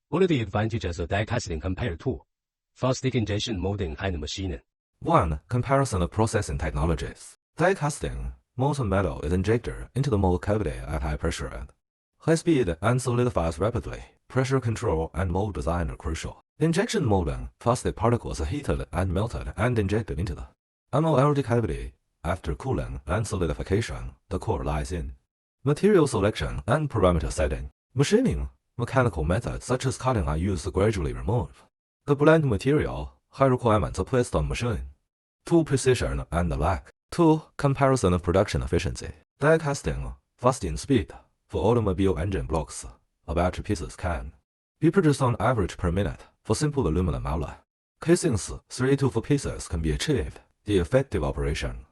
What are the advantages of die casting compared to fast injection molding and machining? 1. Comparison of processing technologies. Die casting, molten metal is injected into the mold cavity at high pressure. High speed and solidifies rapidly. Pressure control and mold design are crucial. Injection molding, fast particles are heated and melted and injected into the MOLD cavity. After cooling and solidification, the core lies in material selection and parameter setting. Machining, mechanical methods such as cutting are used to gradually remove the blend material. High requirements are placed on machine tool precision and the lack. 2. Comparison of production efficiency. Die casting, fast in speed. For automobile engine blocks, a batch pieces can be produced on average per minute. For simple aluminum alloy casings, 3 to 4 pieces can be achieved. The effective operation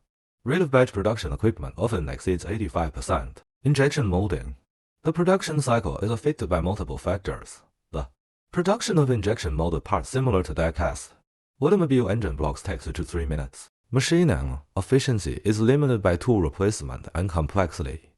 rate of batch production equipment often exceeds 85%. Injection molding. The production cycle is affected by multiple factors. The production of injection molded parts similar to die cast. Automobile engine blocks take 2 to 3 minutes. Machining efficiency is limited by tool replacement and complexity.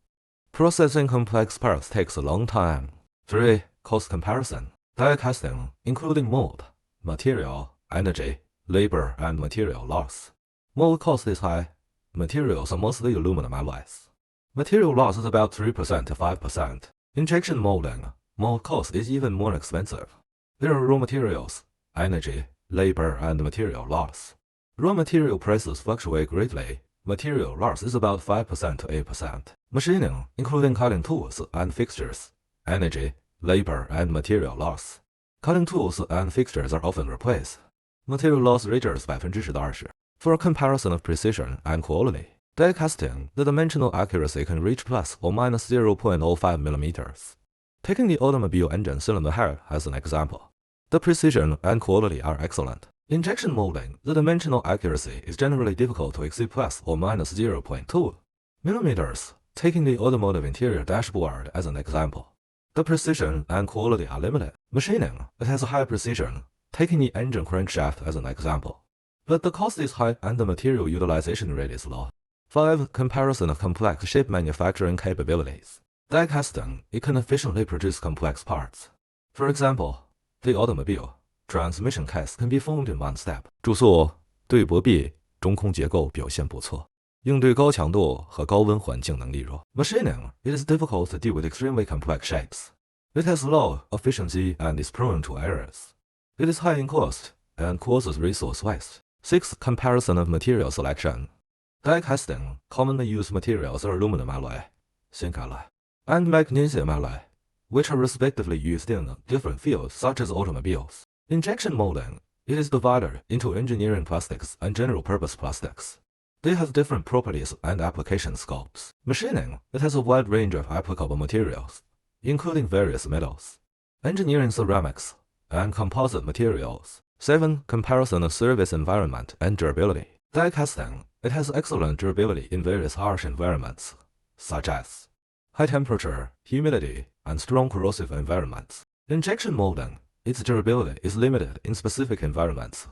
Processing complex parts takes a long time. 3. Cost comparison. Die casting, including mold, material, energy, labor, and material loss. Mold cost is high. Materials are mostly aluminum alloys. Material loss is about 3% to 5%. Injection molding, mold cost is even more expensive. There are raw materials, energy, labor, and material loss. Raw material prices fluctuate greatly. Material loss is about 5% to 8%. Machining, including cutting tools and fixtures, energy, labor, and material loss. Cutting tools and fixtures are often replaced. Material loss reaches 10%-20%. For a comparison of precision and quality, die casting, the dimensional accuracy can reach plus or minus 0.05 millimeters. Taking the automobile engine cylinder head as an example, the precision and quality are excellent. Injection molding, the dimensional accuracy is generally difficult to exceed plus or minus 0.2 millimeters. Taking the automotive interior dashboard as an example, the precision and quality are limited. Machining, it has a high precision. Taking the engine crankshaft as an example, but the cost is high and the material utilization rate is low. 5. Comparison of complex shape manufacturing capabilities. Die casting, it can efficiently produce complex parts. For example, the automobile transmission case can be formed in one step. 注塑对薄壁中空结构表现不错，应对高强度和高温环境能力弱。Machining, it is difficult to deal with extremely complex shapes. It has low efficiency and is prone to errors. It is high in cost and causes resource waste. 6. Comparison of material selection. Die casting, commonly used materials are aluminum alloy, zinc alloy, and magnesium alloy, which are respectively used in different fields such as automobiles. Injection molding, it is divided into engineering plastics and general-purpose plastics. They have different properties and application scopes. Machining, it has a wide range of applicable materials, including various metals, engineering ceramics, and composite materials. 7. Comparison of service environment and durability. Die casting, it has excellent durability in various harsh environments, such as high temperature, humidity, and strong corrosive environments. Injection molding, its durability is limited in specific environments,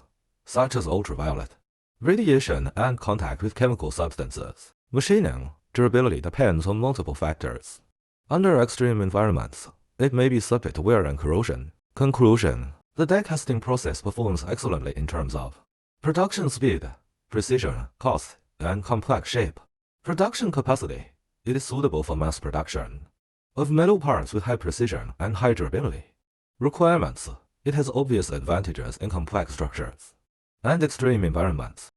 such as ultraviolet, radiation, and contact with chemical substances. Machining, durability depends on multiple factors. Under extreme environments, it may be subject to wear and corrosion. Conclusion, the die casting process performs excellently in terms of production speed, precision, cost, and complex shape. Production capacity, it is suitable for mass production of metal parts with high precision and high durability. Requirements, it has obvious advantages in complex structures and extreme environments.